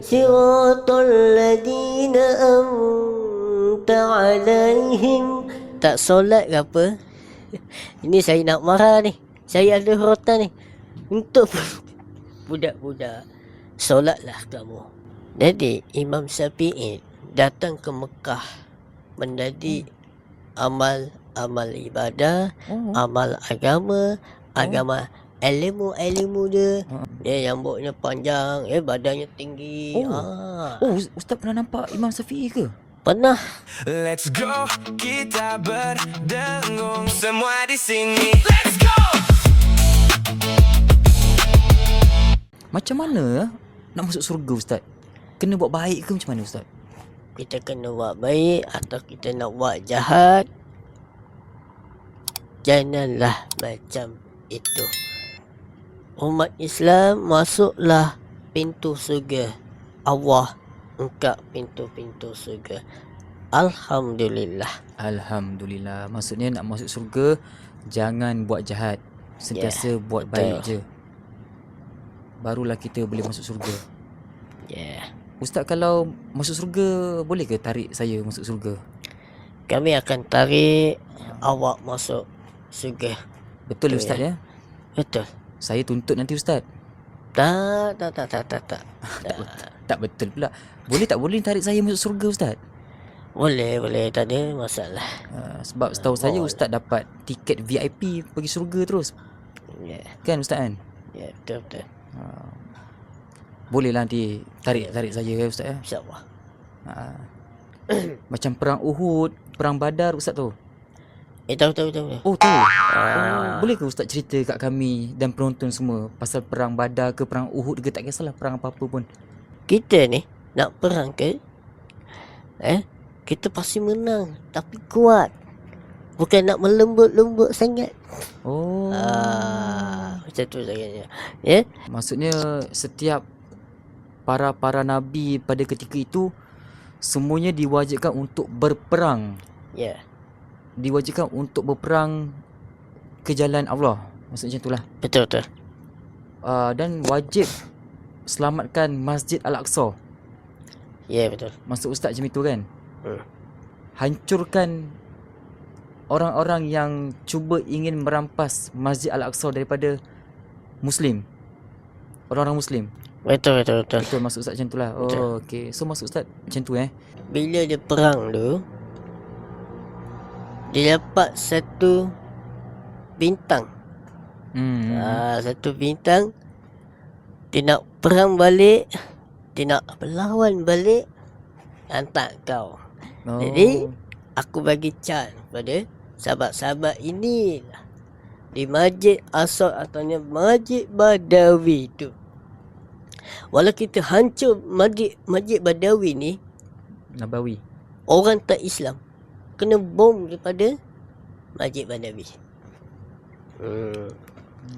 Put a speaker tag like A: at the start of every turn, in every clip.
A: Siratal ladina amta alaihim. Tak solat ke apa? Ini saya nak marah ni. Saya ada rotan ni. Untuk budak-budak, solatlah kamu. Jadi Imam Syafi'i datang ke Mekah menjadi amal ibadah, amal agama, ilmu dia. Dia rambutnya panjang, badannya tinggi.
B: Ustaz pernah nampak Imam Syafi'i ke?
A: Pernah.
C: Let's go, kita berdengung semua di sini. Let's go.
B: Macam mana nak masuk surga Ustaz? Kena buat baik ke macam mana Ustaz?
A: Kita kena buat baik atau kita nak buat jahat, janganlah macam itu. Umat Islam masuklah pintu surga. Allah buka pintu-pintu surga. Alhamdulillah.
B: Alhamdulillah. Maksudnya nak masuk surga, jangan buat jahat. Sentiasa buat baik je. Barulah kita boleh masuk surga. Ustaz, kalau masuk surga, boleh ke tarik saya masuk surga?
A: Kami akan tarik awak masuk surga.
B: Betul Ustaz ya?
A: Betul.
B: Saya tuntut nanti Ustaz.
A: Tak.
B: Tak betul pula. Boleh tak boleh tarik saya masuk surga Ustaz?
A: Boleh, tak ada masalah.
B: Sebab setahu saya Ustaz dapat tiket VIP pergi surga terus. Kan Ustaz kan?
A: Ya, betul.
B: Boleh lah nanti tarik saya ya Ustaz ya.
A: InsyaAllah.
B: Macam perang Uhud, perang Badar Ustaz tu.
A: Tahu.
B: Oh tahu. Boleh ke Ustaz cerita kat kami dan penonton semua pasal perang Badar ke perang Uhud ke, tak kisahlah perang apa-apa pun.
A: Kita ni nak perang ke? Kita pasti menang, tapi kuat. Bukan nak melembut-lembut sangat. Macam tu sangatnya.
B: Maksudnya setiap para nabi pada ketika itu semuanya diwajibkan untuk berperang. Diwajibkan untuk berperang ke jalan Allah. Maksudnya macam itulah.
A: Betul.
B: Dan wajib selamatkan Masjid Al-Aqsa.
A: Betul.
B: Maksud Ustaz macam itu kan? Hancurkan orang-orang yang cuba ingin merampas Masjid Al-Aqsa daripada Muslim. Orang-orang Muslim.
A: Betul.
B: Betul maksud Ustaz macam itulah. Okey. So maksud Ustaz macam tu
A: Bila dia perang tu, dia dapat satu bintang. Satu bintang. Dia nak perang balik, dia nak berlawan balik, hantar kau. Jadi aku bagi chance pada sahabat-sahabat ini di Masjid Asad atau Masjid Badawi tu. Walau kita hancur Masjid Badawi ni,
B: Nabawi,
A: orang tak Islam kena bom daripada Masjid Badawi.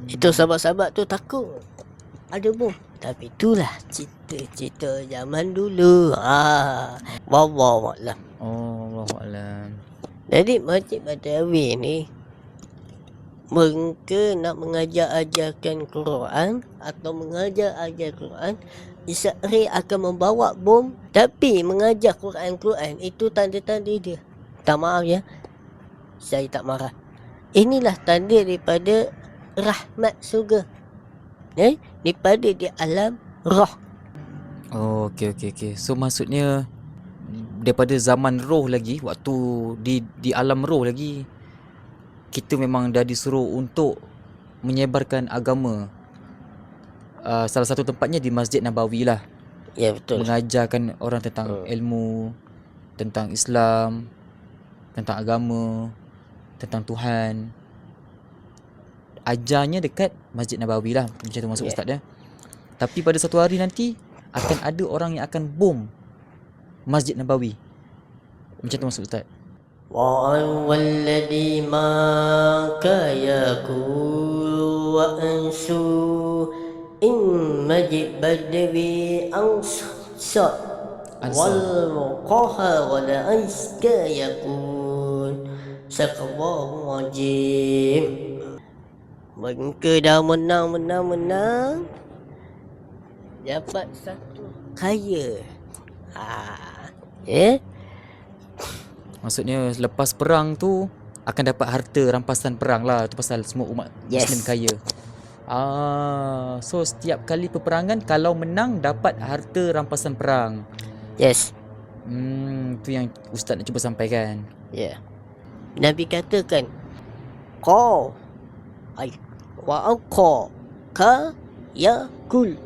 A: Itu sahabat-sahabat tu takut ada bom. Tapi itulah cerita-cerita zaman dulu. Wallahu a'lam.
B: Allahu a'lam.
A: Jadi Masjid Badawi ni mereka nak mengajar-ajarkan Quran atau mengajar-ajar Quran, Israel akan membawa bom, tapi mengajar Quran itu tanda-tanda dia. Tak maaf ya, saya tak marah. Inilah tanda daripada rahmat surga. Daripada di alam roh.
B: Okey. So maksudnya daripada zaman roh lagi, waktu di alam roh lagi, kita memang dah disuruh untuk menyebarkan agama. Salah satu tempatnya di Masjid Nabawi lah.
A: Ya, betul.
B: Mengajarkan orang tentang ilmu, tentang Islam, tentang agama, tentang Tuhan. Ajarnya dekat Masjid Nabawi lah. Macam tu maksud Ustaz ya. Tapi pada satu hari nanti akan ada orang yang akan bom Masjid Nabawi. Macam tu maksud Ustaz.
A: Walladhi ma kayakul wa ansu in Masjid Badawi ansat wal muqaha wa la aiska yakun sakallahu wajib. Mereka dah menang dapat satu kaya. Ya.
B: Maksudnya lepas perang tu akan dapat harta rampasan perang lah. Tu pasal semua umat
A: Yes.
B: Muslim kaya. So setiap kali peperangan kalau menang dapat harta rampasan perang.
A: Yes.
B: Tu yang ustaz nak cuba sampaikan.
A: Ya. Nabi katakan, Kau wa aqqa ka yakul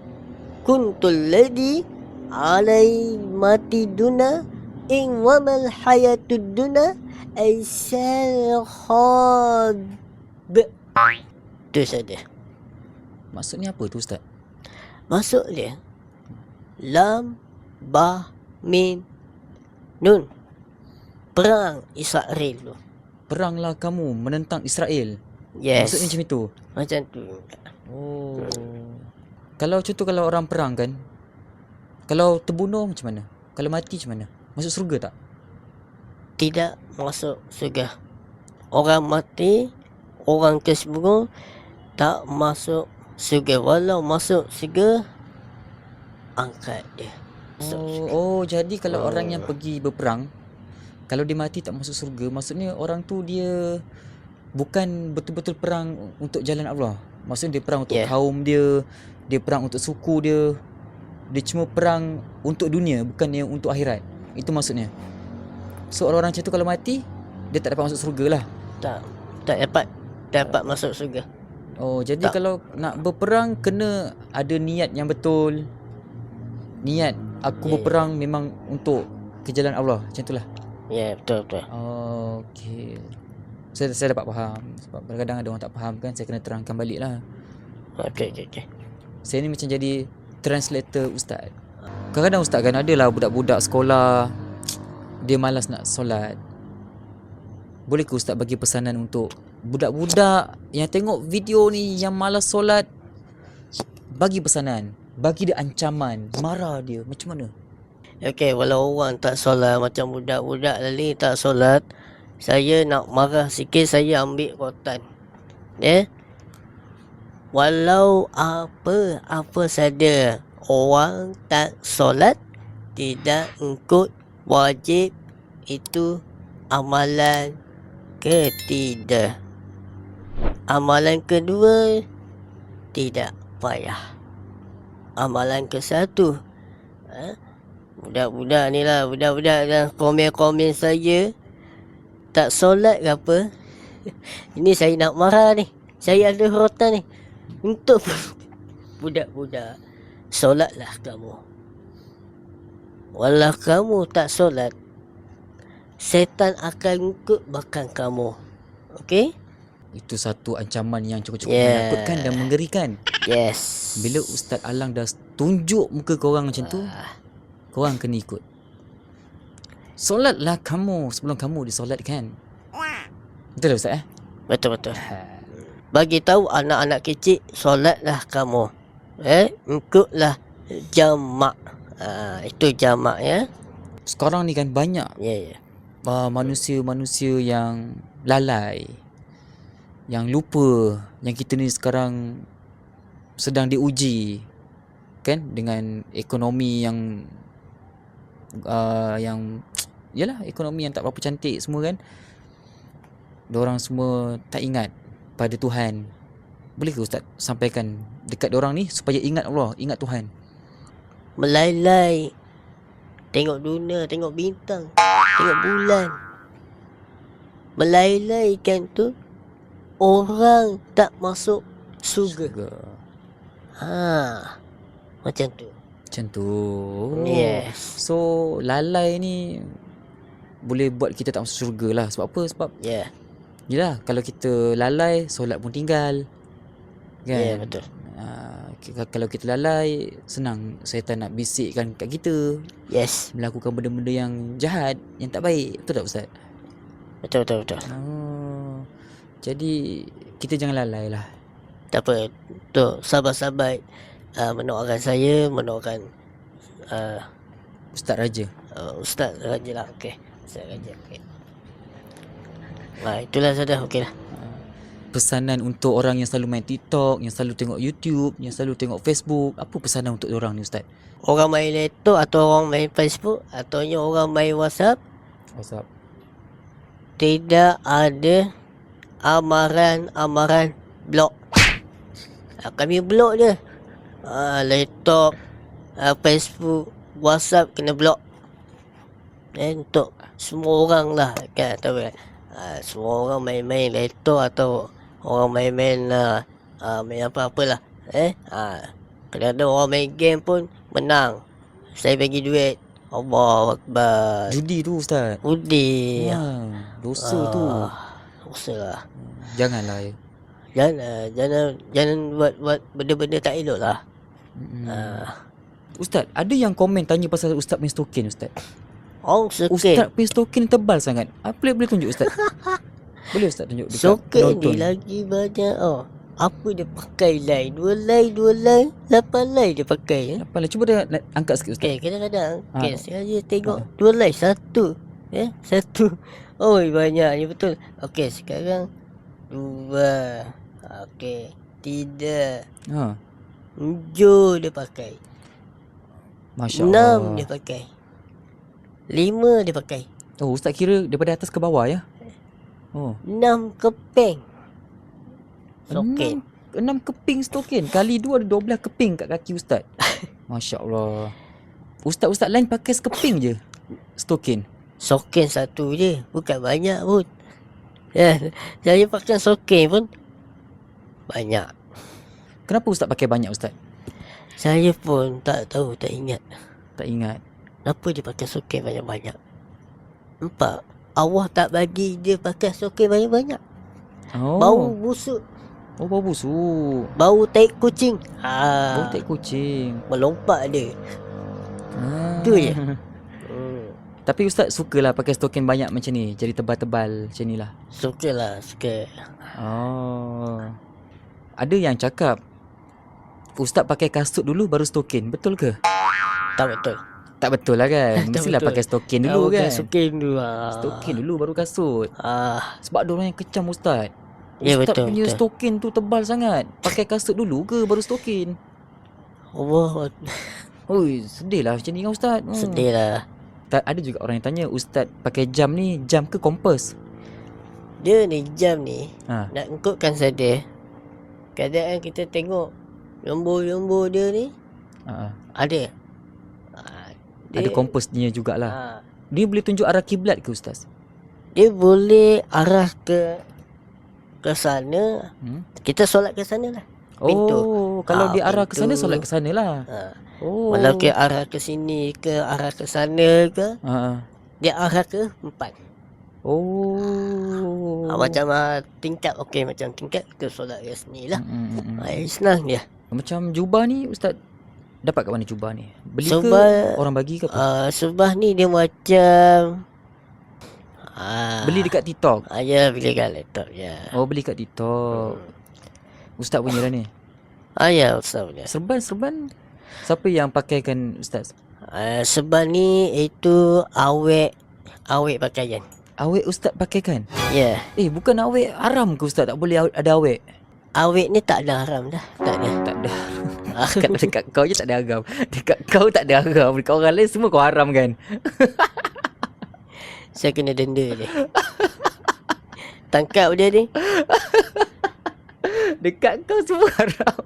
A: kuntul ladhi alai mati duna in wamal hayatud duna aisal khad. Itu saja.
B: Maksudnya apa tu ustaz?
A: Maksud dia lam ba mim nun. Perang Israel tu.
B: Peranglah kamu menentang Israel.
A: Yes.
B: Maksudnya macam itu.
A: Macam tu.
B: Oh. Kalau contoh kalau orang perang kan, kalau terbunuh macam mana? Kalau mati macam mana? Masuk surga tak?
A: Tidak masuk surga. Orang mati, orang tersebut tak masuk surga. Walau masuk surga, angkat dia.
B: Oh, jadi kalau orang yang pergi berperang, kalau dia mati tak masuk surga, maksudnya orang tu dia bukan betul-betul perang untuk jalan Allah. Maksudnya dia perang untuk kaum dia, dia perang untuk suku dia. Dia cuma perang untuk dunia, bukan yang untuk akhirat. Itu maksudnya. So orang-orang macam tu kalau mati, dia tak dapat masuk surga lah.
A: Tak dapat masuk surga.
B: Oh, jadi kalau nak berperang kena ada niat yang betul. Niat aku berperang memang untuk ke jalan Allah. Macam itulah.
A: Ya, betul.
B: Okey. Saya dapat faham. Sebab kadang-kadang ada orang tak faham kan, saya kena terangkan balik lah.
A: Okey.
B: Saya ni macam jadi translator ustaz. Kadang-kadang ustaz kan adalah budak-budak sekolah, dia malas nak solat. Boleh ke ustaz bagi pesanan untuk budak-budak yang tengok video ni yang malas solat? Bagi pesanan, bagi dia ancaman, marah dia, macam mana?
A: Okey, walau orang tak solat macam budak-budak tadi tak solat, saya nak marah sikit, saya ambil rotan. Ya. Walau apa saja orang tak solat, tidak ikut wajib, itu amalan ketiga. Amalan kedua, tidak payah. Amalan ke satu, budak-budak ni lah, budak-budak dan komen-komen saya tak solat ke apa. Ini saya nak marah ni. Saya ada rotan ni untuk budak-budak. Solatlah kamu. Walau kamu tak solat, setan akan ikut belakang kamu. Okey?
B: Itu satu ancaman yang cukup-cukup menakutkan dan menggerikan.
A: Yes.
B: Bila Ustaz Alang dah tunjuk muka korang macam tu, korang kena ikut. Solatlah kamu sebelum kamu disolatkan. Betul tak Ustaz?
A: Betul. Bagi tahu anak-anak kecil, solatlah kamu. Ikutlah jamak. Itu jamak ya.
B: Sekarang ni kan banyak
A: Ya.
B: manusia-manusia yang lalai, yang lupa yang kita ni sekarang sedang diuji kan dengan ekonomi yang yalah, ekonomi yang tak berapa cantik semua kan. Diorang semua tak ingat pada Tuhan. Boleh ke Ustaz sampaikan dekat diorang ni supaya ingat Allah, ingat Tuhan?
A: Melai-lai, tengok dunia, tengok bintang, tengok bulan. Melai-lai kan tu, orang tak masuk surga. Macam tu.
B: Macam tu.
A: Yes.
B: So lalai ni boleh buat kita tak masuk syurga lah. Sebab apa? Sebab yelah, kalau kita lalai, solat pun tinggal kan?
A: Ya, betul.
B: Kalau kita lalai, senang syaitan nak bisikkan kat kita.
A: Yes.
B: Melakukan benda-benda yang jahat, yang tak baik. Betul tak Ustaz?
A: Betul.
B: Jadi kita jangan lalai lah.
A: Tak apa. Tu, sahabat-sahabat mendoakan saya, mendoakan
B: Ustaz Raja.
A: Ustaz Raja lah. Okey. Ustaz Raja. Okey. Itulah saja. Okey lah.
B: pesanan untuk orang yang selalu main TikTok, yang selalu tengok YouTube, yang selalu tengok Facebook? Apa pesanan untuk orang ni Ustaz?
A: Orang main laptop atau orang main Facebook atau orang main WhatsApp,
B: WhatsApp.
A: tidak ada amaran blok. Kami blok je. Laptop, Facebook, WhatsApp kena blok. Untuk semua orang lah kan, tahu kan? Semua orang main-main laptop atau orang main-main main apa-apalah. Kadang-kadang orang main game pun menang. Saya bagi duit. Allahu Akbar.
B: Judi tu Ustaz.
A: Judi.
B: Dosa tu.
A: Dosa lah.
B: Janganlah ya.
A: Jangan buat benda-benda tak elok lah.
B: Ustaz, ada yang komen tanya pasal Ustaz main stokin Ustaz.
A: Orang
B: Ustaz
A: sokin.
B: main stokin tebal sangat. Boleh tunjuk Ustaz? Boleh Ustaz tunjuk dekat
A: Sokin
B: penonton?
A: ni lagi banyak. Apa dia pakai line? 2 line, 8 line dia pakai.
B: Apa lah? Cuba dia angkat sikit Ustaz.
A: Okay, kadang-kadang saya tengok 2 line, 1. Oi, banyak ni betul. Okay, sekarang 2. Okay, 3. 7 dia pakai.
B: Masya Allah.
A: 6 dia pakai. 5 dia pakai.
B: Oh, Ustaz kira daripada atas ke bawah ya?
A: 6 keping. Sokin.
B: 6 keping stokin. Kali 2 ada 12 keping kat kaki Ustaz. Masya Allah. Ustaz-ustaz lain pakai sekeping je stokin.
A: Sokin 1 je, bukan banyak pun. Saya pakai sokin pun banyak.
B: Kenapa Ustaz pakai banyak Ustaz?
A: Saya pun tak tahu, tak ingat.
B: Tak ingat.
A: Kenapa dia pakai sokin banyak-banyak? Nampak? Allah tak bagi dia pakai sokin banyak-banyak. Bau busuk.
B: Oh, bau busuk.
A: Bau tai kucing.
B: Bau tai kucing.
A: Melompat dia. Tu je.
B: Tapi Ustaz sukalah pakai stokin banyak macam ni. Jadi tebal-tebal macam ni lah.
A: Suka.
B: Ada yang cakap Ustaz pakai kasut dulu baru stokin. Betul ke?
A: Tak betul.
B: Tak betul lah kan. Mestilah pakai stokin dulu kan.
A: Stokin dulu.
B: Stokin dulu baru kasut. Sebab ada orang yang kecam Ustaz.
A: Ya,
B: Ustaz
A: betul,
B: punya
A: betul.
B: stokin tu tebal sangat. Pakai kasut dulu ke baru stokin?
A: Allah.
B: Oi, sedih lah macam ni kan Ustaz.
A: Sedih lah.
B: Ada juga orang yang tanya Ustaz pakai jam ni jam ke kompas?
A: Dia ni jam ni
B: Ha.
A: nak ikutkan saya. Kadang kita tengok lembu-lembu dia ni ada.
B: Ada kompasnya jugalah. Dia boleh tunjuk arah kiblat ke Ustaz?
A: Dia boleh arah ke sana. Kita solat ke sana lah. Pintu.
B: Kalau dia arah ke sana
A: pintu.
B: solat ke sana lah.
A: Walau ke arah ke sini ke arah ke sana ke, dia arah ke 4. Macam tingkat. Okey, macam tingkat kita solat ke sini lah. Senang dia.
B: Macam jubah ni Ustaz dapat kat mana jubah ni? Beli
A: Subah,
B: ke orang bagi ke apa?
A: Subah ni dia macam
B: Beli dekat TikTok.
A: Ya, beli kat laptop ya.
B: Oh, beli kat TikTok. Ustaz punya lah ni.
A: Ya, Ustaz punya.
B: Serban. Siapa yang pakaikan Ustaz?
A: Serban ni itu awek pakaian.
B: Awek Ustaz pakaikan?
A: Ya.
B: Bukan awek haram ke Ustaz? Tak boleh ada awek?
A: Awek ni tak ada haram dah. Tak ada.
B: Dekat kau je tak ada haram. Dekat kau tak ada haram. Dekat orang lain semua kau haram kan?
A: Saya kena denda dia. Tangkap dia ni.
B: Dekat kau semua haram.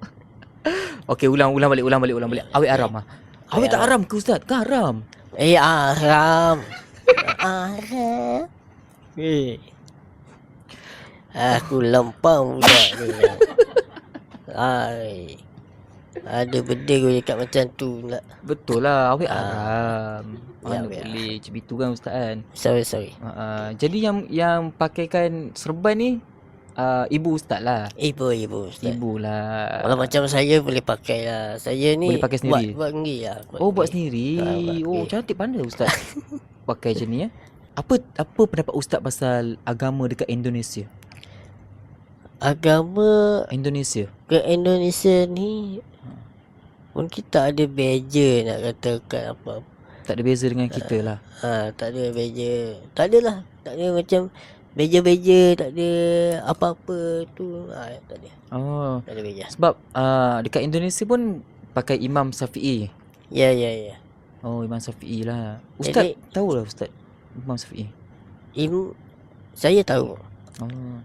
B: Okey, ulang balik. Awek haram ah. Awek tak haram ke Ustaz? Ke haram?
A: Haram. Haram. Aku lempang budak ni. Ada benda kau cakap macam tu pula.
B: Betul lah, awek haram. Mana
A: awek
B: boleh macam itu kan Ustaz kan?
A: Sorry.
B: Jadi yang pakaikan serban ni ibu Ustaz lah.
A: Ibu Ustaz.
B: Ibu lah.
A: Kalau macam saya boleh pakai lah. Saya ni
B: Boleh pakai sendiri?
A: Buat sendiri lah.
B: Buat sendiri. Cantik pandai Ustaz. Pakai macam ni ya. Apa pendapat Ustaz pasal agama dekat Indonesia?
A: Agama
B: Indonesia
A: ke Indonesia ni pun kita ada beza nak katakan apa.
B: tak ada beza dengan kita lah.
A: Tak ada beza. Tak adalah. Tak ada macam Beja-beja, tak ada apa-apa tu. Tak ada.
B: Oh,
A: Tak ada beja.
B: sebab dekat Indonesia pun pakai Imam Syafi'i.
A: Ya, ya, ya.
B: Oh, Imam Syafi'i lah. Ustaz
A: Jadi-
B: tahu lah Ustaz Imam Syafi'i.
A: Saya tahu.
B: Oh.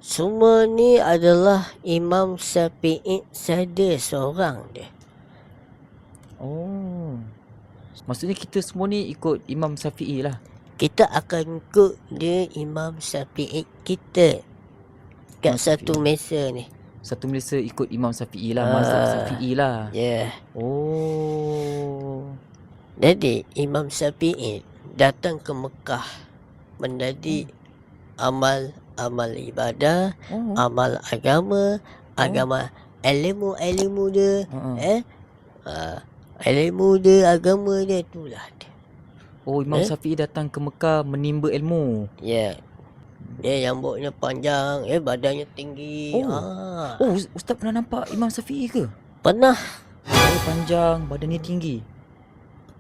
A: Semua ni adalah Imam Syafi'i saja seorang dia.
B: Oh. Maksudnya kita semua ni ikut Imam Syafi'i lah.
A: Kita akan ikut dia Imam Syafi'i kita. Kat
B: Imam
A: satu
B: Syafi'i.
A: Malaysia ni.
B: Satu Malaysia ikut Imam Syafi'i lah, mazhab Syafi'i lah.
A: Ya.
B: Oh.
A: Jadi Imam Syafi'i datang ke Mekah menjadi amal ibadah,
B: Oh.
A: amal agama, agama ilmu dia, ilmu dia, agama dia, itulah dia.
B: Oh, Imam Syafi'i datang ke Mekah menimba ilmu.
A: Ya. Dia rambutnya panjang, badannya tinggi.
B: Oh. Oh, Ustaz pernah nampak Imam Syafi'i ke?
A: Pernah.
B: Rambut panjang, badannya tinggi.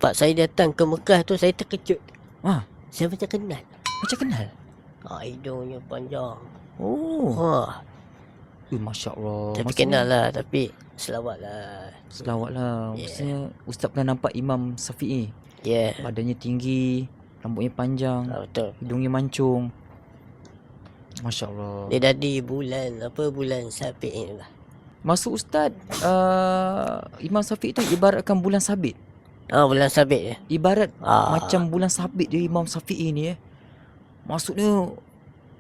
A: Pak saya datang ke Mekah tu, saya terkejut.
B: Ah,
A: Saya macam kenal.
B: macam kenal.
A: Hidungnya panjang.
B: Oh. Masya Allah.
A: Tapi
B: Maksudnya-
A: kenal lah, tapi selawat lah.
B: Selawat lah.
A: Yeah.
B: Maksudnya Ustaz pernah nampak Imam Syafi'i.
A: Ya.
B: Badannya tinggi, rambutnya panjang,
A: Betul.
B: hidungnya mancung. Masya Allah.
A: Dia jadi bulan Syafi'i lah.
B: Maksud Ustaz, Imam Syafi'i tu ibaratkan bulan sabit.
A: Bulan sabit ya.
B: Ibarat macam bulan sabit dia Imam Syafi'i ni. Maksudnya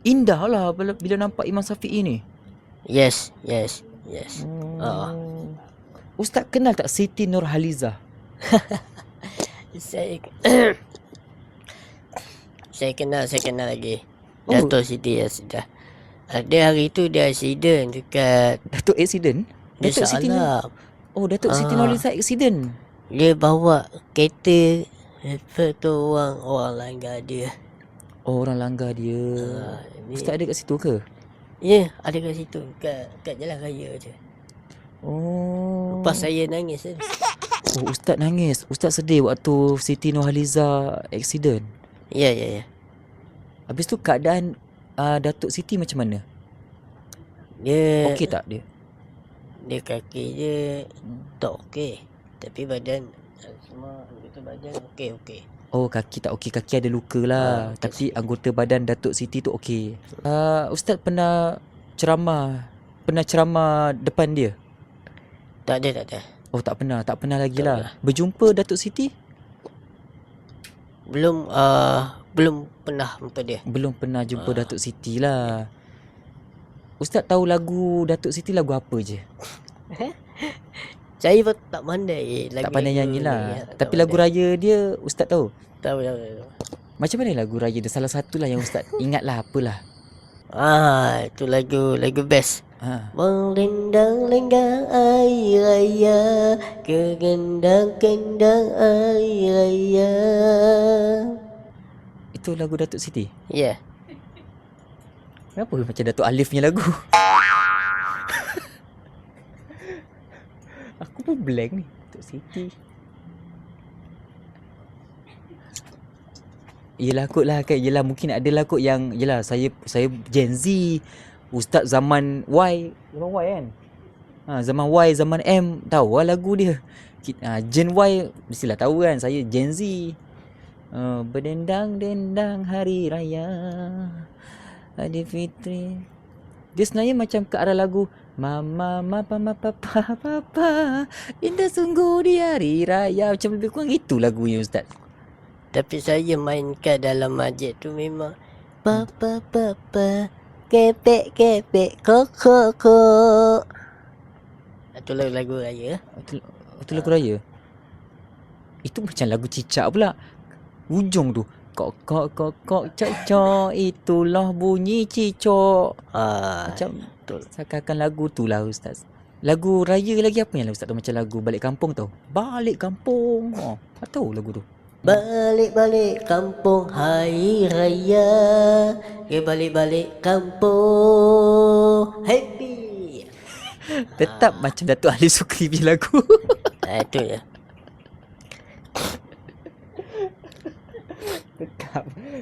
B: indah lah bila nampak Imam Syafi'i ni.
A: Yes.
B: Ustaz kenal tak Siti Nurhalizah?
A: Saya saya kenal lagi.
B: Oh.
A: Dato' Siti sudah. Dia hari tu dia accident dekat
B: Datuk accident?
A: dia
B: Datuk Siti
A: salah.
B: Datuk Siti Nurhalizah accident.
A: Dia bawa kereta tu orang langgar dia.
B: Oh, orang langgar dia. Ustaz ada kat situ ke?
A: Ya, ada kat situ. Kat jalan raya je.
B: Oh.
A: Lepas saya nangis.
B: Oh, Ustaz nangis. Ustaz sedih waktu Siti Nurhalizah accident.
A: Ya.
B: Habis tu keadaan Datuk Siti macam mana?
A: Dia
B: Okey tak dia?
A: Dia kaki dia tak okey. Tapi badan semua anggota badan okey.
B: Oh, kaki tak okey. Kaki ada luka lah. Tapi anggota badan Datuk Siti tu okey. Ustaz pernah ceramah depan dia?
A: Tak ada.
B: Oh, tak pernah. Tak pernah lagi
A: Tak
B: lah. Berjumpa Datuk Siti?
A: Belum pernah jumpa dia.
B: Belum pernah jumpa Datuk Siti lah. Ustaz tahu lagu Datuk Siti lagu apa je?
A: Saya pun tak pandai
B: Tak pandai nyanyi
A: ni.
B: lah.
A: Tak
B: Tapi lagu
A: pandai.
B: raya dia Ustaz tahu?
A: Tahu.
B: Macam mana lagu raya dia? Salah satu lah yang Ustaz ingat lah apalah.
A: Itu lagu best.
B: Ha.
A: Melendang-lendang air raya, kegendang-kendang air raya.
B: Itu lagu Datuk Siti?
A: Ya.
B: Kenapa macam Datuk Alif punya lagu? Aku pun blank ni. Datuk Siti. Yelah kot lah kan. Yelah mungkin adalah kot yang. Yelah saya Gen Z. Ustaz zaman Y. Zaman Y kan? Zaman Y, zaman M. Tahu lah lagu dia. Gen Y mestilah tahu kan. Saya Gen Z. Berdendang-dendang hari raya Aidilfitri. Dia sebenarnya macam ke arah lagu Mama, papa, indah sungguh di hari raya. Macam lebih kurang itu lagunya Ustaz.
A: Tapi saya mainkan dalam masjid tu memang papa, kepek, kok. Itu lagu raya.
B: Itu lagu raya. Itu macam lagu cicak pula. Ujung tu kok cok, itulah bunyi cicak. Macam
A: betul.
B: seakan lagu tu lah Ustaz. Lagu raya lagi apa yang Ustaz tahu? Macam lagu balik kampung tau. Balik kampung. Tak tahu lagu tu.
A: Balik kampung hari raya, balik kampung happy.
B: Tetap macam Datuk Ali Sukri punya lagu.
A: Itu ya.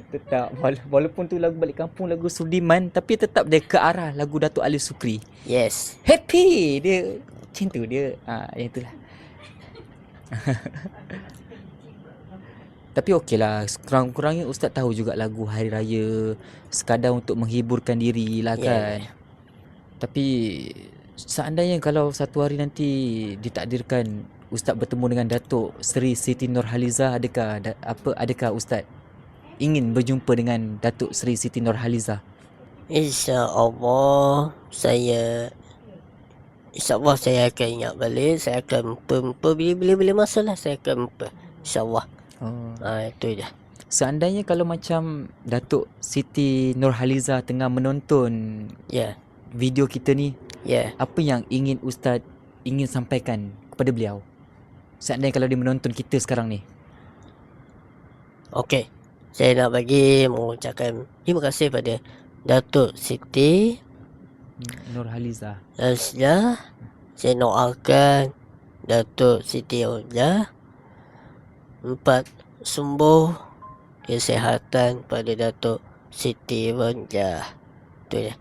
B: Tetap walaupun tu lagu balik kampung, lagu Sudiman, tapi tetap dia ke arah lagu Datuk Ali Supri.
A: Yes.
B: Happy dia macam tu dia. Yang itulah. Tapi okey lah, kurang-kurangnya Ustaz tahu juga lagu Hari Raya, sekadar untuk menghiburkan diri lah kan. Tapi seandainya kalau satu hari nanti ditakdirkan Ustaz bertemu dengan Datuk Seri Siti Nurhaliza, adakah Ustaz ingin berjumpa dengan Datuk Seri Siti Nurhaliza?
A: InsyaAllah saya akan ingat balik. Saya akan bila masalah saya akan InsyaAllah. Itu je.
B: Seandainya kalau macam Datuk Siti Nurhaliza tengah menonton video kita ni, apa yang ingin Ustaz ingin sampaikan kepada beliau? Seandainya kalau dia menonton kita sekarang ni.
A: Okey. Saya nak mengucapkan terima kasih pada Datuk Siti
B: Nurhaliza.
A: Saya doakan Datuk Siti Nurhaliza empat sembuh kesihatan pada Datuk Siti Nurhaliza. Tu je.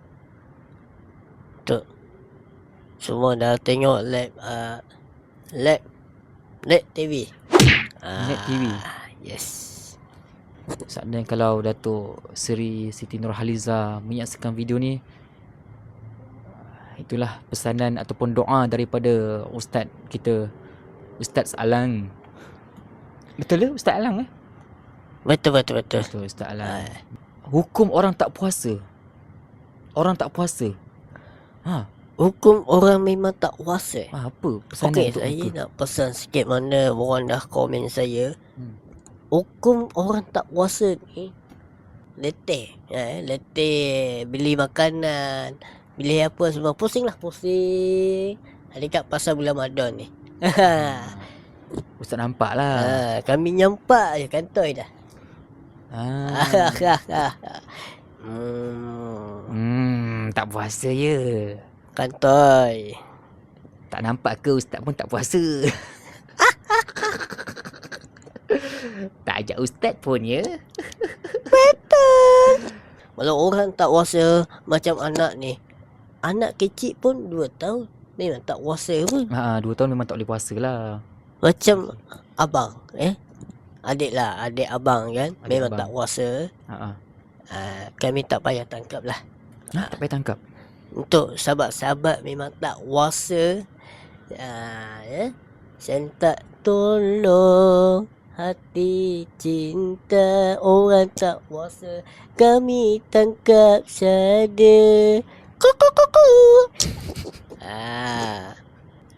A: Tu. Semua dah tengok Lab TV.
B: Net TV.
A: Yes.
B: Seandainya kalau Datuk Seri Siti Nurhaliza menyaksikan video ni, itulah pesanan ataupun doa daripada Ustaz kita, Ustaz Alang. Betul ke Ustaz Alang?
A: Betul.
B: Betul Ustaz Alang. Hukum orang tak puasa.
A: Hukum orang memang tak puasa.
B: Apa pesanan
A: Okey,
B: untuk
A: saya
B: muka?
A: nak pesan sikit, mana orang dah komen saya. Hukum orang tak puasa ni letih. Letih beli makanan, beli apa semua. Pusing. Dekat pasal bulan Ramadan ni.
B: Ustaz nampak lah.
A: Kami nyampak je kantoi dah.
B: Tak puasa je.
A: Kantoi.
B: Tak nampak ke Ustaz pun tak puasa? Tak ajak Ustaz pun ya.
A: Kalau orang tak puasa macam anak ni, anak kecil pun 2 tahun memang tak puasa pun.
B: 2 tahun memang tak boleh puasa lah.
A: Macam abang, adik abang kan,
B: Adik
A: memang
B: abang.
A: tak puasa. Kami tak payah tangkap lah.
B: Tak payah tangkap.
A: Untuk sahabat-sahabat memang tak puasa, saya tak tolong hati cinta orang tak puasa, kami tangkap saja. Kuku.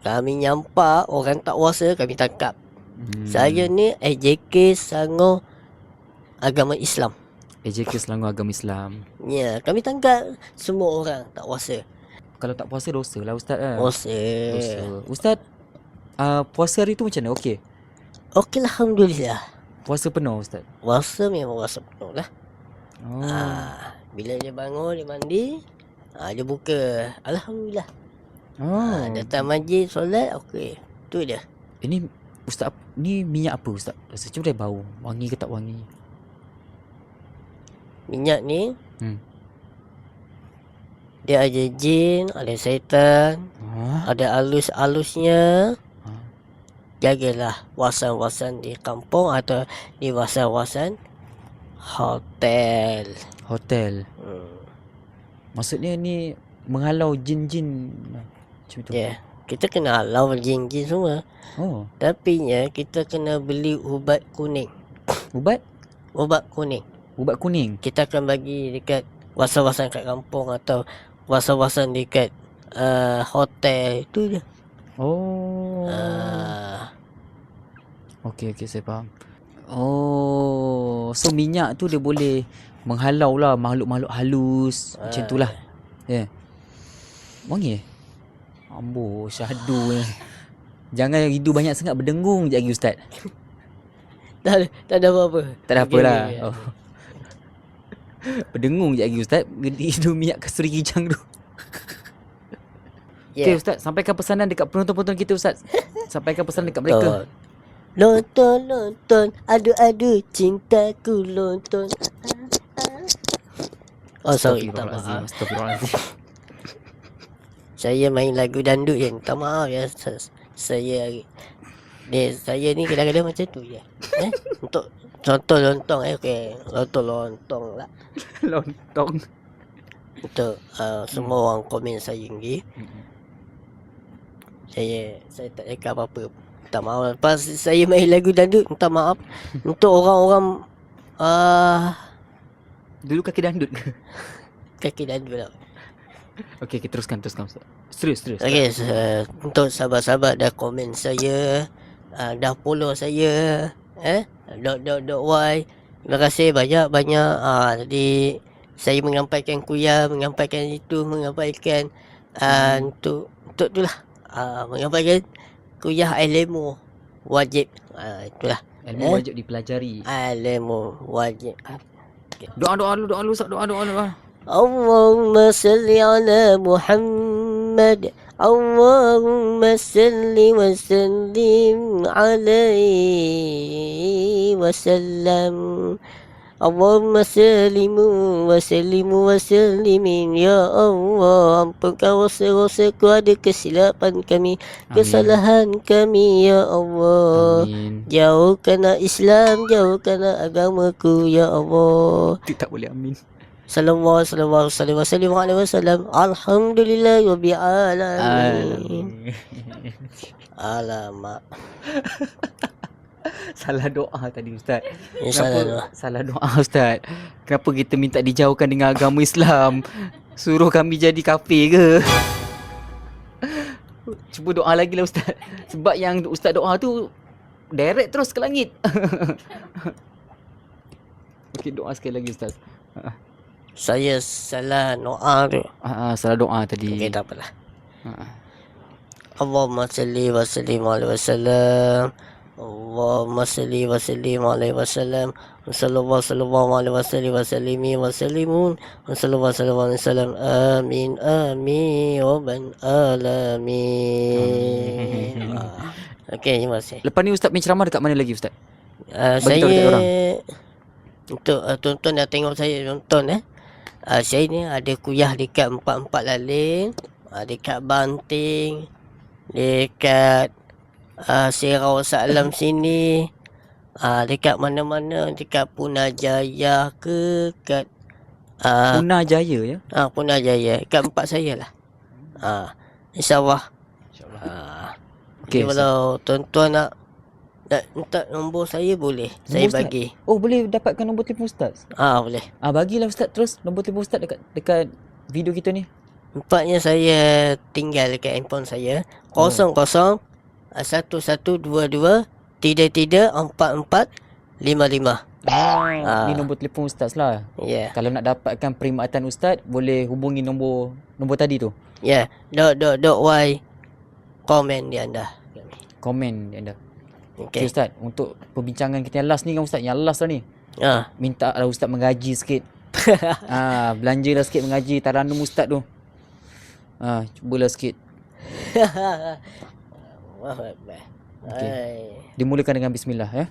A: Kami nyampak orang tak puasa, kami tangkap. Saya ni AJK Selangor Agama Islam.
B: AJK Selangor Agama Islam.
A: Ya, kami tangkap semua orang tak puasa.
B: Kalau tak puasa dosa lah Ustaz kan?
A: Puasa.
B: Ustaz, puasa hari tu macam mana? Okey?
A: Okey, alhamdulillah.
B: Puasa penuh Ustaz?
A: Puasa memang puasa penuh lah.
B: Oh.
A: Bila dia bangun, dia mandi, dia buka. Alhamdulillah. Datang majlis, solat, okey. Tu dia.
B: Ini Ustaz, ni minyak apa Ustaz? Rasa macam dia bau. Wangi ke tak wangi?
A: Minyak ni, dia ada jin, ada syaitan, ada alus-alusnya. Jagalah wasan-wasan di kampung atau di wasan-wasan hotel.
B: Maksudnya ni menghalau jin-jin macam tu?
A: Ya, kita kena halau jin-jin semua. Tapi kita kena beli ubat kuning.
B: Ubat?
A: Ubat kuning.
B: Ubat kuning?
A: Kita akan bagi dekat wasan-wasan kat kampung atau wasan-wasan dekat hotel. Itu je.
B: Okey, saya faham. So minyak tu dia boleh menghalau lah makhluk-makhluk halus. Macam tu lah. Wangi Ambo, syahdu ni. Jangan hidu banyak sangat, berdengung je lagi Ustaz.
A: Tak ada apa-apa.
B: Tak ada apalah. Berdengung je lagi Ustaz. Hidu minyak kasturi kijang tu. Okey Ustaz, sampaikan pesanan dekat penonton-penonton kita Ustaz. Sampaikan pesanan dekat mereka.
A: Lonton, adu-adu cintaku lonton. Oh sorry, minta maaf.
B: Astagfirullahalazim.
A: Saya main lagu dandut je. Minta maaf ya. Saya ni kadang-kadang macam tu je. Untuk contoh lontong okey. Lontong lah.
B: Lontong.
A: Untuk semua orang komen saya ni. Saya tak cakap apa-apa. Minta maaf. Lepas saya main lagu dandut, minta maaf. Untuk orang-orang
B: Dulu kaki dandut ke?
A: kaki dandut lah.
B: Okey, teruskan Ustaz. Serius.
A: Okey, untuk sahabat-sahabat dah komen saya, dah follow saya, .y. Terima kasih banyak-banyak. Jadi saya menyampaikan kuliah, menyampaikan itu, menyampaikan untuk itulah. Menyampaikan kuliah ilmu wajib. Itulah.
B: Ilmu wajib dipelajari.
A: Ilmu wajib.
B: Doa lu Ustaz, doa.
A: Allahumma salli ala Muhammad. Allahumma salli wa sallim alaihi wa sallam. Allahumma sallimu wa sallimin ya Allah. Ampunkan rasa-rasaku ada kesilapan kami, kesalahan kami ya Allah.
B: Amin.
A: Jauhkanlah Islam, jauhkanlah agamaku ya Allah.
B: Tak boleh amin.
A: Sallallahu alaihi wasallam. Alhamdulillah rabbil alamin. Alamak.
B: Salah doa tadi Ustaz.
A: Salah
B: doa Ustaz? Kenapa kita minta dijauhkan dengan agama Islam? Suruh kami jadi kafir ke? Cuba doa lagi lah Ustaz. Sebab yang Ustaz doa tu direct terus ke langit. Okey, doa sekali lagi Ustaz.
A: Saya salah doa tu.
B: Salah doa tadi.
A: Okey, tak apalah. Allahumma salli wa sallim alaihi wasallam. Allahumma salli wa sallim alaihi wasallam. Sallallahu alaihi wasallimun. Sallallahu alaihi wasallam. Amin rabbal alamin. Okey, terima kasih.
B: Lepas ni Ustaz punya ceramah dekat mana lagi Ustaz?
A: Saya untuk tonton dah tengok saya nonton saya ni ada kuliah dekat 44 Lalin, dekat Banting, dekat Serau Salam sini, dekat mana-mana, dekat Punajaya ke, kat
B: Punajaya ya?
A: Punajaya, kat tempat saya lah. InsyaAllah.
B: Okey,
A: kalau tuan-tuan nak minta nombor saya boleh. Saya
B: Ustaz?
A: bagi.
B: Oh, boleh dapatkan nombor telefon Ustaz?
A: Boleh.
B: Bagilah Ustaz terus nombor telefon Ustaz dekat video kita ni.
A: Tempatnya saya tinggal dekat handphone saya 00 1122 334455.
B: Ni nombor telefon Ustaz lah.
A: Ya.
B: Kalau nak dapatkan perkhidmatan Ustaz, boleh hubungi nombor tadi tu.
A: Ya. .y komen di anda.
B: Komen anda.
A: Okey.
B: Okay, Ustaz, untuk perbincangan kita yang last ni kan Ustaz, yang last lah ni. Minta lah Ustaz mengaji sikit. Belanjalah sikit mengaji taranum Ustaz tu. Cubalah sikit. Okay. Dimulakan dengan bismillah ya.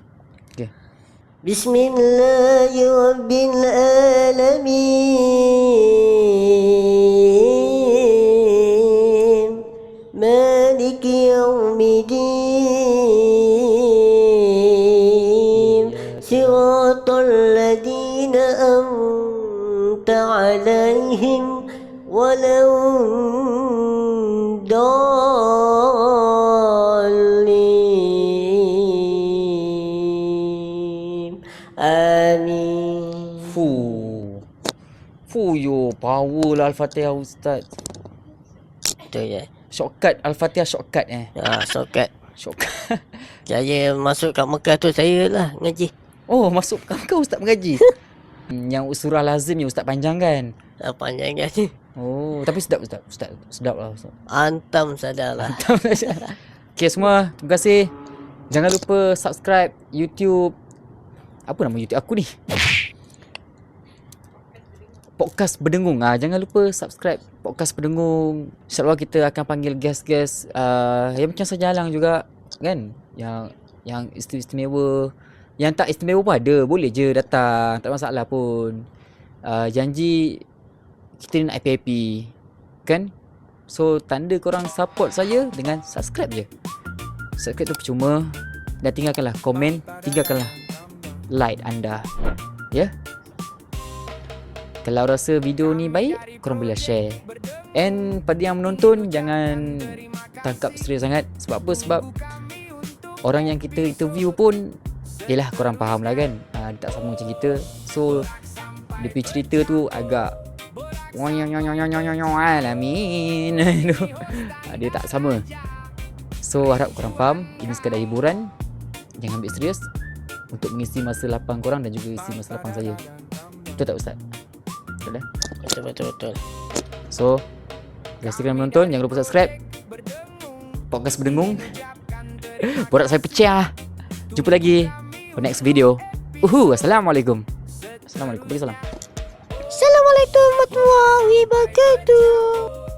B: Okey.
A: Bismillahirrahmanirrahim. Maliki yaumiddin. Siratal ladzina an'amta 'alaihim waladdallin. Amin.
B: Yo, power lah Al-Fatihah Ustaz.
A: Itu je.
B: Shortcut Al-Fatihah shortcut
A: Shortcut.
B: Shortcut.
A: Saya masuk kat Mekah tu saya lah ngaji.
B: Oh, masuk kau Ustaz mengaji. Yang surah lazim yang Ustaz panjangkan.
A: Panjang gaji.
B: Oh, tapi sedap Ustaz. Sedap lah Ustaz.
A: Antam sadarlah.
B: Okay semua, terima kasih. Jangan lupa subscribe YouTube. Apa nama YouTube aku ni? Podcast Berdengung. Jangan lupa subscribe Podcast Berdengung. InsyaAllah kita akan panggil guest-guest yang macam sejalang juga kan. Yang istimewa. Yang tak istimewa pun ada. Boleh je datang. Tak masalah pun. Janji kita ni nak happy-happy, kan? So tanda korang support saya dengan subscribe je. Subscribe tu percuma. Dan tinggalkanlah komen, tinggalkanlah like anda. Ya. Kalau rasa video ni baik, korang boleh share. And pada yang menonton, jangan tangkap serius sangat. Sebab apa? Sebab orang yang kita interview pun, yelah korang faham lah kan, dia tak sama macam kita. So dia punya cerita tu agak alamin. Dia tak sama. So harap korang faham, ini sekadar hiburan. Jangan ambil serius, untuk mengisi masa lapang korang dan juga isi masa lapang saya. Betul tak Ustaz? Betul dah?
A: Betul.
B: So, terima kasih kerana menonton. Jangan lupa subscribe podcast Berdengung. Borak saya pecah. Jumpa lagi for next video. Assalamualaikum. Assalamualaikum. Bagi salam.
A: Assalamualaikum warahmatullahi wabarakatuh.